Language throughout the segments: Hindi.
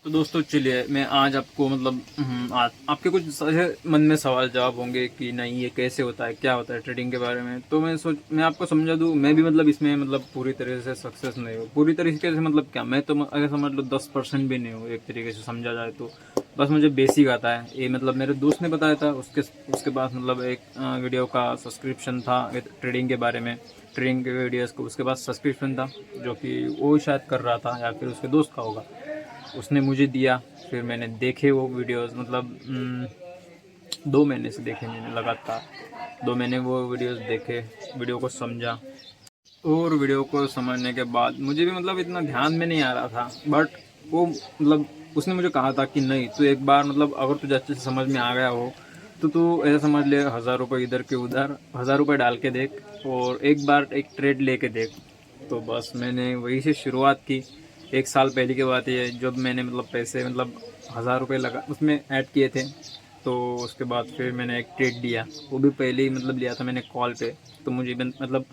तो दोस्तों चलिए मैं आज आपको मतलब आपके कुछ ऐसे मन में सवाल जवाब होंगे कि नहीं ये कैसे होता है, क्या होता है ट्रेडिंग के बारे में। तो मैं आपको समझा दूँ। मैं भी मतलब इसमें मतलब पूरी तरह से सक्सेस नहीं हूँ। पूरी तरीके से मतलब क्या, मैं तो अगर समझ लो 10% भी नहीं हूँ एक तरीके से समझा जाए तो। बस मुझे बेसिक आता है ये, मतलब मेरे दोस्त ने बताया था। उसके बाद मतलब एक वीडियो का सब्सक्रिप्शन था ट्रेडिंग के बारे में, ट्रेडिंग के वीडियोस को। उसके बाद सब्सक्रिप्शन था जो कि वो शायद कर रहा था या फिर उसके दोस्त का होगा, उसने मुझे दिया। फिर मैंने देखे वो वीडियोस, मतलब 2 महीने से देखे मैंने लगातार। 2 महीने वो वीडियोस देखे, वीडियो को समझा। और वीडियो को समझने के बाद मुझे भी मतलब इतना ध्यान में नहीं आ रहा था, बट वो मतलब उसने मुझे कहा था कि नहीं तू एक बार मतलब अगर तुझे अच्छे से समझ में आ गया हो तो तू ऐसा समझ ले, 1000 रुपये इधर के उधर, 1000 रुपये डाल के देख और एक बार एक ट्रेड लेके देख। तो बस मैंने वही से शुरुआत की। 1 साल पहले की बात है जब मैंने मतलब पैसे मतलब 1000 रुपये लगा उसमें ऐड किए थे। तो उसके बाद फिर मैंने एक ट्रेड लिया, वो भी पहले ही मतलब लिया था मैंने कॉल पे। तो मुझे मतलब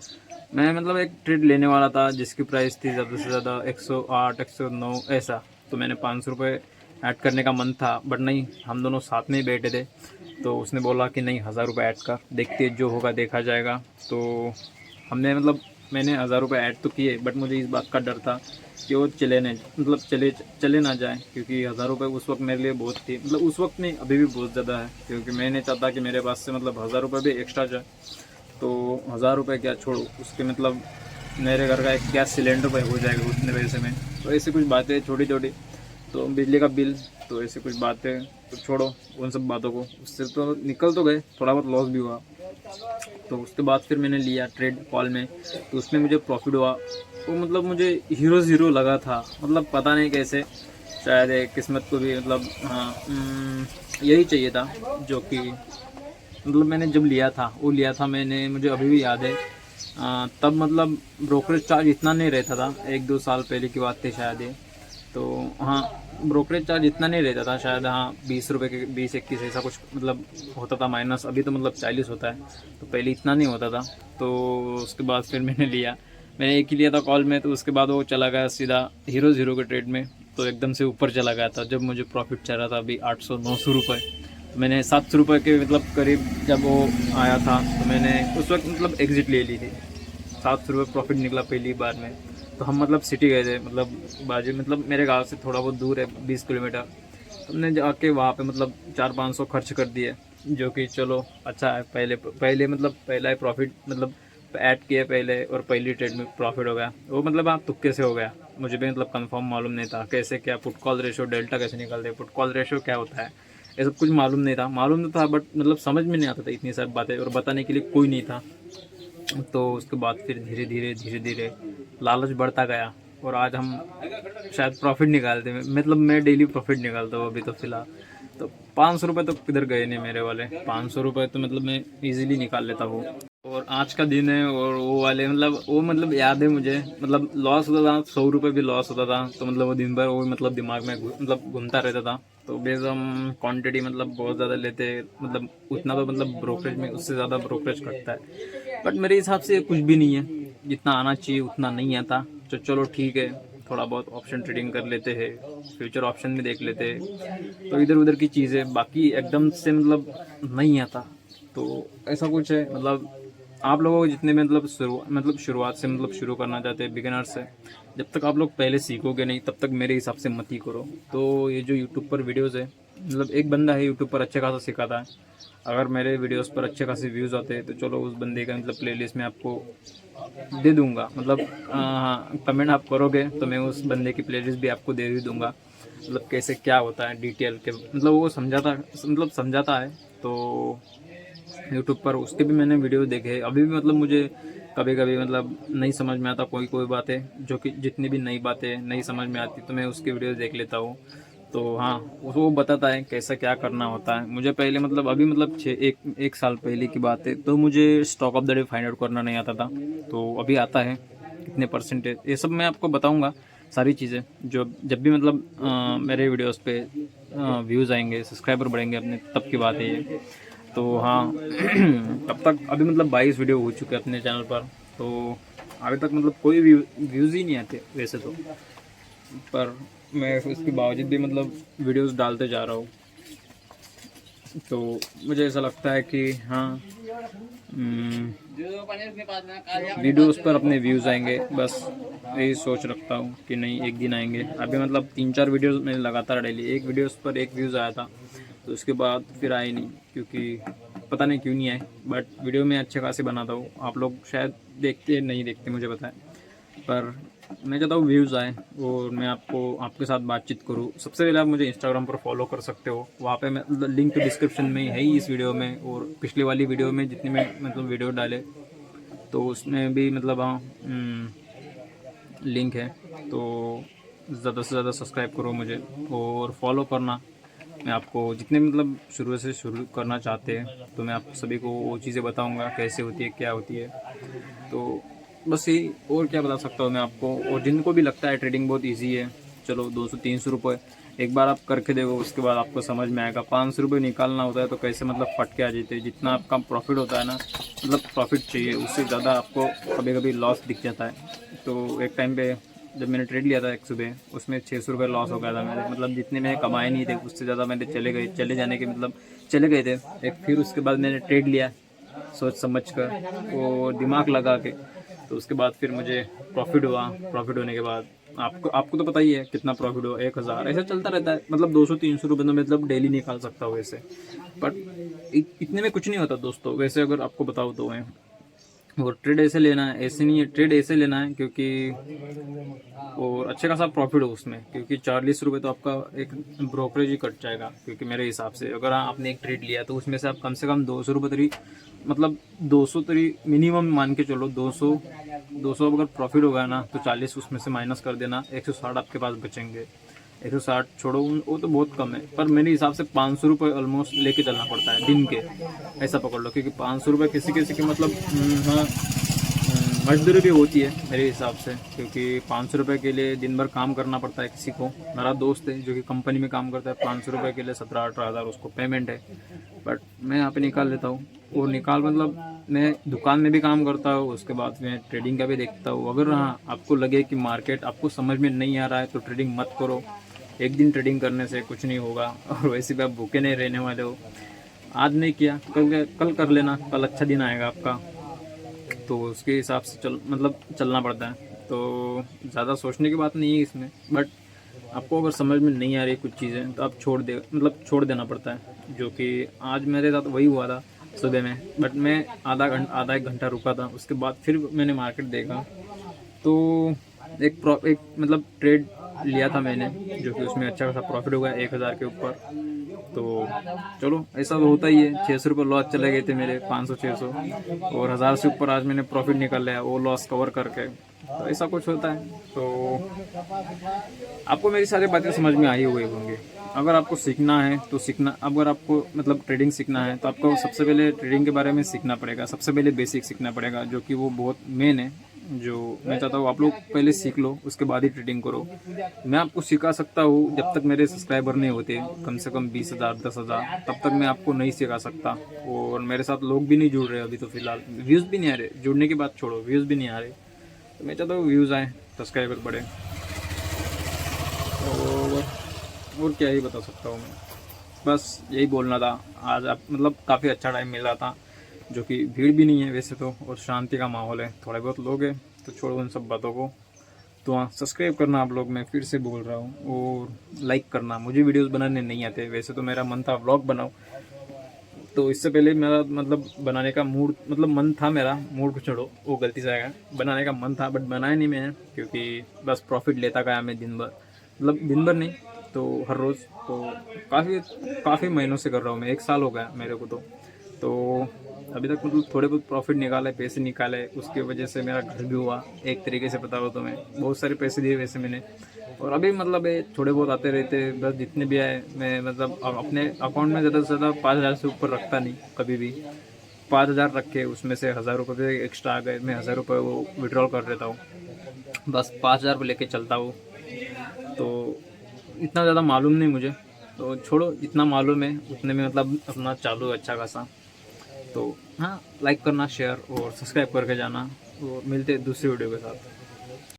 मैं मतलब एक ट्रेड लेने वाला था जिसकी प्राइस थी ज़्यादा से ज़्यादा 108 109 ऐसा। तो मैंने 500 रुपये ऐड करने का मन था, बट नहीं, हम दोनों साथ में ही बैठे थे। तो उसने बोला कि नहीं 1000 रुपये ऐड कर, देखते जो होगा देखा जाएगा। तो हमने मतलब मैंने 1000 रुपये ऐड तो किए, बट मुझे इस बात का डर था कि वो चले ना जाए, क्योंकि 1000 रुपये उस वक्त मेरे लिए बहुत थी। मतलब उस वक्त नहीं, अभी भी बहुत ज़्यादा है, क्योंकि मैं नहीं चाहता कि मेरे पास से मतलब 1000 रुपये भी एक्स्ट्रा जाए। तो 1000 रुपये क्या छोड़ो, उसके मतलब मेरे घर का एक गैस सिलेंडर पे हो जाएगा उतने पैसे में। तो ऐसी कुछ बातें छोटी छोटी, तो बिजली का बिल, तो ऐसी कुछ बातें, तो छोड़ो उन सब बातों को। उससे तो निकल तो गए, थोड़ा बहुत लॉस भी हुआ। तो उसके बाद फिर मैंने लिया ट्रेड कॉल में, तो उसमें मुझे प्रॉफिट हुआ। तो मतलब मुझे हीरो ज़ीरो लगा था, मतलब पता नहीं कैसे, शायद एक किस्मत को भी मतलब हाँ यही चाहिए था। जो कि मतलब मैंने जब लिया था वो लिया था मैंने, मुझे अभी भी याद है। तब मतलब ब्रोकरेज चार्ज इतना नहीं रहता था, 1-2 साल पहले की बात थी शायद ये। तो हाँ, ब्रोकरेज चार्ज इतना नहीं रहता था शायद, हाँ 20 रुपये के 20-21 ऐसा कुछ मतलब होता था माइनस। अभी तो मतलब 40 होता है, तो पहले इतना नहीं होता था। तो उसके बाद फिर मैंने लिया, मैंने एक ही लिया था कॉल में। तो उसके बाद वो चला गया सीधा हीरो ज़ीरो के ट्रेड में। तो एकदम से ऊपर चला गया था जब मुझे प्रॉफिट चल रहा था अभी 800-900 रुपये। तो मैंने 700 रुपये के मतलब करीब जब वो आया था, तो मैंने उस वक्त मतलब एग्ज़िट ले ली थी। 700 रुपये प्रॉफिट निकला पहली बार में। तो हम मतलब सिटी गए थे, मतलब बाजू, मतलब मेरे गांव से थोड़ा बहुत दूर है, 20 किलोमीटर। तो हमने जाके वहाँ पे मतलब 400-500 खर्च कर दिए, जो कि चलो अच्छा है। पहले पहले मतलब पहला ही प्रॉफिट मतलब ऐड किए पहले, और पहली ट्रेड में प्रॉफिट हो गया वो। मतलब आप तुक्के से हो गया, मुझे भी मतलब कंफर्म मालूम नहीं था कैसे क्या पुट कॉल रेशो, डेल्टा कैसे निकालते हैं, पुट कॉल रेशो क्या होता है, ये सब कुछ मालूम नहीं था। मालूम तो था बट मतलब समझ में नहीं आता था इतनी सारी बातें, और बताने के लिए कोई नहीं था। तो उसके बाद फिर धीरे धीरे लालच बढ़ता गया, और आज हम शायद प्रॉफिट निकालते हैं। मतलब मैं डेली प्रॉफिट निकालता हूँ अभी तो फ़िलहाल। तो 500 रुपये तो किधर गए नहीं मेरे वाले, 500 रुपये तो मतलब मैं इजीली निकाल लेता हूँ। और आज का दिन है, और वो वाले मतलब वो मतलब याद है मुझे, मतलब लॉस होता था, 100 रुपये भी लॉस होता था। तो मतलब वो दिन भर वो मतलब दिमाग में मतलब घूमता रहता था। तो बेस हम क्वांटिटी मतलब बहुत ज़्यादा लेते, मतलब उतना तो मतलब ब्रोकरेज में उससे ज़्यादा ब्रोकरेज कटता है। बट मेरे हिसाब से कुछ भी नहीं है, जितना आना चाहिए उतना नहीं आता। तो चलो ठीक है, थोड़ा बहुत ऑप्शन ट्रेडिंग कर लेते हैं, फ्यूचर ऑप्शन में देख लेते हैं। तो इधर उधर की चीज़ें, बाकी एकदम से मतलब नहीं आता। तो ऐसा कुछ है। मतलब आप लोगों को जितने में मतलब शुरुआत से मतलब शुरू करना चाहते हैं बिगिनर से, जब तक आप लोग पहले सीखोगे नहीं तब तक मेरे हिसाब से मत ही करो। तो ये जो यूट्यूब पर वीडियोज़ है, मतलब एक बंदा है यूट्यूब पर अच्छे खासा सिखाता है। अगर मेरे वीडियोस पर अच्छे खासे व्यूज़ आते हैं तो चलो उस बंदे का मतलब प्लेलिस्ट में आपको दे दूंगा। मतलब हाँ, कमेंट आप करोगे तो मैं उस बंदे की प्लेलिस्ट भी आपको दे ही दूंगा। मतलब कैसे क्या होता है डिटेल के, मतलब वो समझाता है। तो यूट्यूब पर उसके भी मैंने वीडियो देखे। अभी भी मतलब मुझे कभी कभी मतलब नहीं समझ में आता कोई कोई बातें, जो कि जितनी भी नई बातें नहीं समझ में आती तो मैं उसकी वीडियो देख लेता हूँ। तो हाँ, वो बताता है कैसा क्या करना होता है। मुझे पहले मतलब अभी मतलब एक साल पहले की बात है, तो मुझे stock of the day find out करना नहीं आता था। तो अभी आता है, कितने परसेंटेज, ये सब मैं आपको बताऊंगा। सारी चीज़ें जो जब भी मतलब मेरे वीडियोस पे व्यूज़ आएंगे, सब्सक्राइबर बढ़ेंगे अपने, तब की बात है ये। तो हाँ तब तक अभी मतलब 22 वीडियो हो चुके हैं अपने चैनल पर। तो अभी तक मतलब कोई व्यूज़ ही नहीं आते वैसे तो। पर मैं उसके बावजूद भी मतलब वीडियोस डालते जा रहा हूँ। तो मुझे ऐसा लगता है कि हाँ, वीडियोस पर अपने व्यूज़ आएंगे, बस यही सोच रखता हूँ कि नहीं एक दिन आएंगे। अभी मतलब 3-4 वीडियोस मैंने लगातार डाली, एक वीडियोस पर एक व्यूज़ आया था, तो उसके बाद फिर आए नहीं, क्योंकि पता नहीं क्यों नहीं आए। बट वीडियो में अच्छे खासे बनाता हूँ, आप लोग शायद देखते नहीं देखते मुझे पता है, पर मैं चाहता हूँ व्यूज़ आए और मैं आपके साथ बातचीत करूँ। सबसे पहले आप मुझे इंस्टाग्राम पर फॉलो कर सकते हो, वहाँ पे मैं लिंक डिस्क्रिप्शन में है ही इस वीडियो में, और पिछली वाली वीडियो में जितनी मैं मतलब वीडियो डाले तो उसमें भी मतलब हाँ लिंक है। तो ज़्यादा से ज़्यादा सब्सक्राइब करो मुझे और फॉलो करना। मैं आपको जितने मतलब शुरू करना चाहते हैं तो मैं आप सभी को वो चीज़ें बताऊंगा कैसे होती है, क्या होती है। तो बस यही, और क्या बता सकता हूँ मैं आपको। और जिनको भी लगता है ट्रेडिंग बहुत इजी है, चलो 200-300 रुपये एक बार आप करके देखो, उसके बाद आपको समझ में आएगा। 500 रुपये निकालना होता है तो कैसे मतलब फट के आ जाते हैं। जितना आपका प्रॉफिट होता है ना, मतलब प्रॉफिट चाहिए, उससे ज़्यादा आपको कभी कभी लॉस दिख जाता है। तो एक टाइम पे जब मैंने ट्रेड लिया था एक सुबह, उसमें 600 रुपये लॉस हो गया था मेरे। मतलब जितने मैंने कमाए नहीं थे उससे ज़्यादा मेरे चले जाने के मतलब चले गए थे। फिर उसके बाद मैंने ट्रेड लिया सोच समझ कर और दिमाग लगा के, तो उसके बाद फिर मुझे प्रॉफिट हुआ। प्रॉफिट होने के बाद आपको तो पता ही है कितना प्रॉफिट हुआ, 1000 ऐसे चलता रहता है। मतलब 200-300 रुपये तो मतलब डेली निकाल सकता हूँ वैसे, बट इतने में कुछ नहीं होता दोस्तों वैसे, अगर आपको बताऊँ तो मैं। और ट्रेड ऐसे लेना है, ऐसे नहीं है, ट्रेड ऐसे लेना है क्योंकि और अच्छे खासा प्रॉफिट हो उसमें, क्योंकि 40 रुपये तो आपका एक ब्रोकरेज ही कट जाएगा। क्योंकि मेरे हिसाब से अगर आपने एक ट्रेड लिया तो उसमें से आप कम से कम 200 रुपये तरी, मतलब 200 तरी मिनिमम मान के चलो। 200 अगर प्रॉफिट होगा ना तो 40 उसमें से माइनस कर देना, 160 आपके पास बचेंगे। 160 छोड़ो वो तो बहुत कम है, पर मेरे हिसाब से 500 रुपये ऑलमोस्ट लेके चलना पड़ता है दिन के, ऐसा पकड़ लो। क्योंकि 500 रुपये किसी किसी की मतलब हाँ मजदूरी भी होती है मेरे हिसाब से, क्योंकि 500 रुपये के लिए दिन भर काम करना पड़ता है किसी को। मेरा दोस्त है जो कि कंपनी में काम करता है, 500 रुपये के लिए 17-18 हज़ार उसको पेमेंट है। बट मैं यहाँ पे निकाल लेता हूँ। और निकाल मतलब मैं दुकान में भी काम करता हूँ, उसके बाद मैं ट्रेडिंग का भी देखता हूँ। अगर हाँ आपको लगे कि मार्केट आपको समझ में नहीं आ रहा है तो ट्रेडिंग मत करो। एक दिन ट्रेडिंग करने से कुछ नहीं होगा, और वैसे भी आप भूखे नहीं रहने वाले हो। आज नहीं किया कल कर लेना, कल अच्छा दिन आएगा आपका। तो उसके हिसाब से मतलब चलना पड़ता है। तो ज़्यादा सोचने की बात नहीं है इसमें, बट आपको अगर समझ में नहीं आ रही कुछ चीज़ें तो आप छोड़ देना पड़ता है। जो कि आज मेरे साथ वही हुआ था सुबह में। बट मैं आधा एक घंटा रुका था, उसके बाद फिर मैंने मार्केट देखा तो एक मतलब ट्रेड लिया था मैंने, जो कि उसमें अच्छा खासा प्रॉफिट हो गया 1000 के ऊपर। तो चलो ऐसा तो होता ही है। 600 रुपये लॉस चले गए थे मेरे, 500-600, और 1000 से ऊपर आज मैंने प्रॉफिट निकाल लिया वो लॉस कवर करके। तो ऐसा कुछ होता है। तो आपको मेरी सारी बातें समझ में आई हुई होंगी। अगर आपको सीखना है तो सीखना, अगर आपको मतलब ट्रेडिंग सीखना है तो आपको सबसे पहले ट्रेडिंग के बारे में सीखना पड़ेगा। सबसे पहले बेसिक सीखना पड़ेगा, जो कि वो बहुत मेन है। जो मैं चाहता हूँ आप लोग पहले सीख लो, उसके बाद ही ट्रेडिंग करो। मैं आपको सिखा सकता हूँ जब तक मेरे सब्सक्राइबर नहीं होते कम से कम 20,000 10,000, तब तक मैं आपको नहीं सिखा सकता। और मेरे साथ लोग भी नहीं जुड़ रहे अभी, तो फिलहाल व्यूज़ भी नहीं आ रहे। जुड़ने की बात छोड़ो, व्यूज़ भी नहीं आ रहे। तो मैं चाहता हूँ व्यूज़ आए, सब्सक्राइबर बढ़े। और क्या ही बता सकता हूँ मैं, बस यही बोलना था। आज आप मतलब काफ़ी अच्छा टाइम मिल रहा था, जो कि भीड़ भी नहीं है वैसे तो, और शांति का माहौल है। थोड़े बहुत लोग हैं तो छोड़ो उन सब बातों को। तो हाँ, सब्सक्राइब करना आप लोग, मैं फिर से बोल रहा हूँ, और लाइक करना। मुझे वीडियोस बनाने नहीं आते वैसे तो, मेरा मन था व्लॉग बनाऊँ। तो इससे पहले मेरा मतलब बनाने का मूड, मतलब मन था मेरा, मूड को छोड़ो वो गलती से आएगा, बनाने का मन था बट बनाया नहीं मैंने। क्योंकि बस प्रॉफिट लेता गया मैं दिन भर, मतलब दिन भर नहीं तो हर रोज़। तो काफ़ी महीनों से कर रहा हूँ मैं, 1 साल हो गया मेरे को। तो अभी तक मतलब थोड़े बहुत प्रॉफिट निकाले, पैसे निकाले, उसकी वजह से मेरा घर भी हुआ एक तरीके से। बताओ तो मैं बहुत सारे पैसे दिए वैसे मैंने, और अभी मतलब ये थोड़े बहुत आते रहते। बस जितने भी आए मैं मतलब अपने अकाउंट में ज़्यादा से ज़्यादा 5,000 से ऊपर रखता नहीं कभी भी। 5,000 रख के उसमें से 1,000 रुपये एक्स्ट्रा आ गए, मैं 1,000 रुपये वो विड्रॉल कर देता हूँ। बस 5,000 को लेके चलता हूँ। तो इतना ज़्यादा मालूम नहीं मुझे, तो छोड़ो, जितना मालूम है उतने में मतलब अपना चालू है अच्छा खासा। तो हाँ, लाइक करना, शेयर और सब्सक्राइब करके जाना। और मिलते हैं दूसरी वीडियो के साथ।